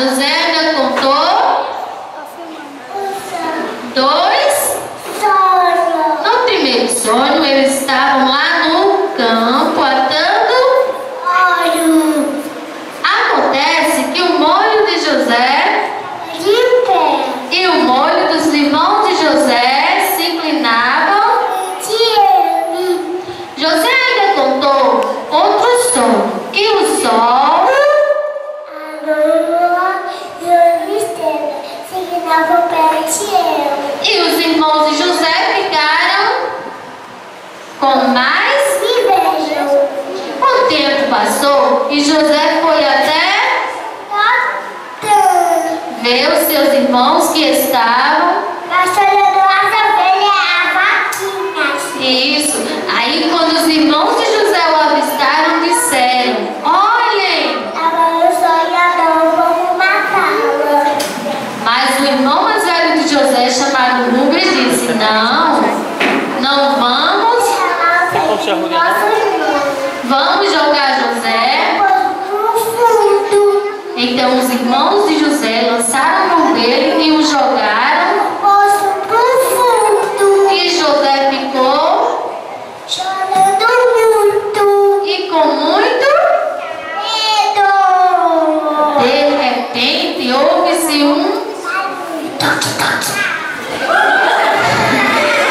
José ainda contou 2 sonhos. No primeiro sonho, eles estavam lá no campo atando óleo. Acontece que o molho de José e o molho dos irmãos de José se inclinavam. José ainda contou outro sonho, que o sol, a lua e as estrelas se inclinavam perante ele. E os irmãos de José ficaram com mais inveja. O tempo passou e José foi até ver os seus irmãos que estavam pastorando as ovelhas, as vaquinhas. Isso. Aí quando os irmãos de José o avistaram, disseram: olhem, estava no sonhador, vamos matá-lo. Mas o irmão mais velho de José, chamado Rubem, disse: não vamos. Vamos jogar José no fundo. Então os irmãos de José lançaram mão dele e o jogaram no poço profundo. E José ficou chorando muito e com muito medo. De repente houve-se um toque.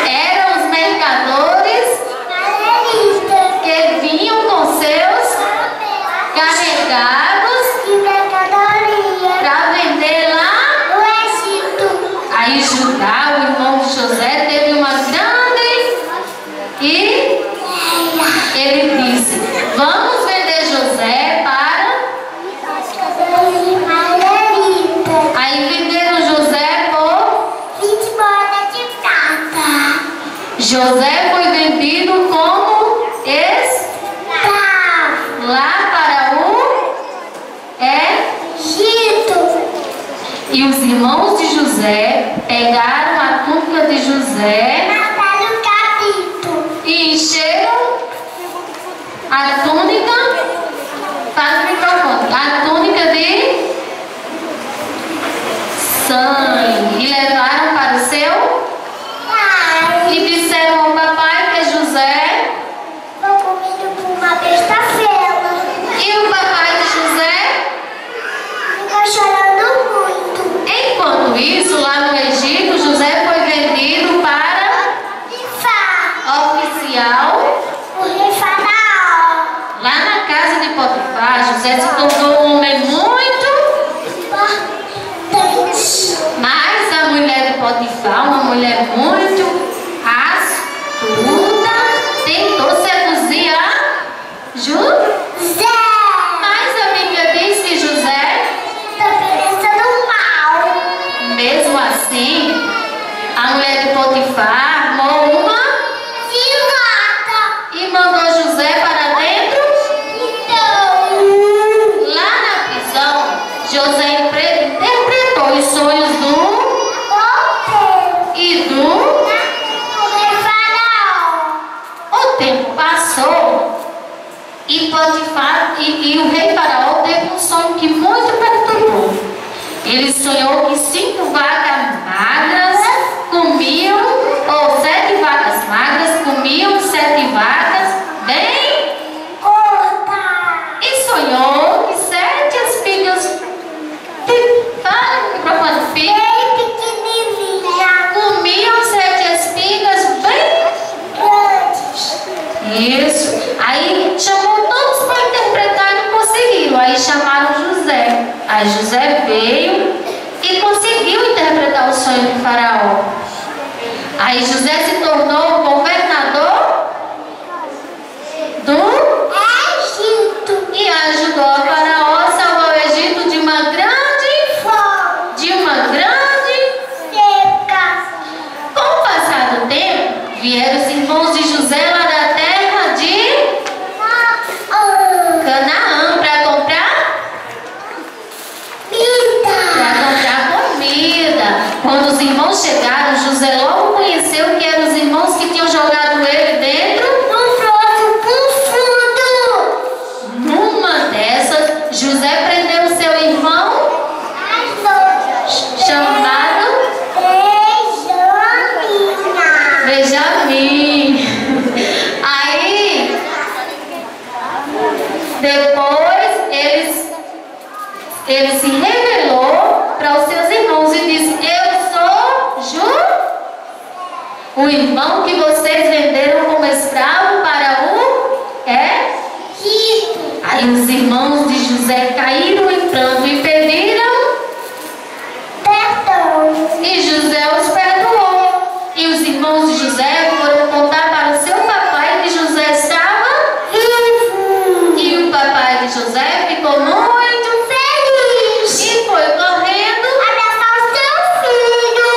Eram os mercadores que vinham com seus carregados para vender lá no Egito. Aí Judá, o irmão de José, teve uma grande e ele disse: vamos vender José para. Aí venderam José por 20 moedas de prata. José foi vendido como escravo lá para o Egito. E os irmãos de José pegaram a túnica de José e encheram a túnica, faz o microfone, a túnica de sangue, e levaram para o seu pai. E disseram ao papai que José foi comido por uma besta fera. E o papai de José ficou chorando muito. Enquanto isso, lá no Egito, José foi vendido para oficial o rei Faraó. Lá na casa de Potifar, José se tornou um homem muito importante. Mas a mulher de Potifar, uma mulher muito astuta, tentou seduzir a José. Mas a Bíblia diz que José está pensando mal. Mesmo assim, a mulher de Potifar armou uma cilada e mandou José para dentro. Então, lá na prisão, José interpretou os sonhos do e do Faraó. O tempo passou e Potifar e o rei Faraó teve um sonho que muito perturbou. Ele sonhou que 5 vacas magras comiam, ou 7 vacas magras comiam 7 vacas bem gordas. E sonhou que 7 espigas comiam 7 espigas bem grandes. Isso. Aí chamou todos para interpretar e não conseguiram. Aí chamaram José. Aí José veio e conseguiu interpretar o sonho de Faraó. Aí José se tornou governador do Egito e ajudou a Faraó a salvar o Egito de uma grande fome, de uma grande seca. Com o passar do tempo, vieram os irmãos de José lá da terra de Canaã para comprar comida. Quando os irmãos chegaram, José logo conheceu que eram os irmãos que tinham jogado ele dentro do poço profundo. Numa dessas, José prendeu seu irmão ele se revelou para os seus irmãos e disse: eu sou o irmão que vocês venderam como escravo para o Egito. Aí os irmãos de José caíram em pranto e pediram perdão. E José os perdoou. E os irmãos de José foram contar para o seu papai que José estava vivo. E o papai de José ficou muito feliz e foi correndo abraçar o seu filho.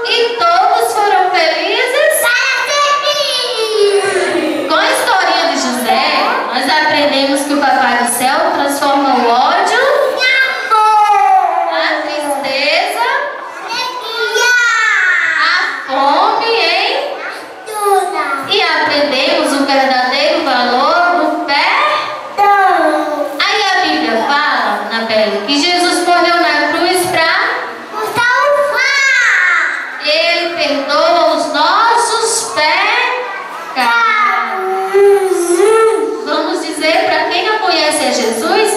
E todos foram felizes para servir. Com a história de José, nós aprendemos que o papai do céu transforma o ódio em amor, a tristeza, a fome em fartura. E aprendemos o verdadeiro valor do perdão. Aí a Bíblia fala, Anabelle, que Jesus morreu na cruz para salvar. Ele perdoa os nossos pecados. Vamos dizer para quem não conhece a Jesus,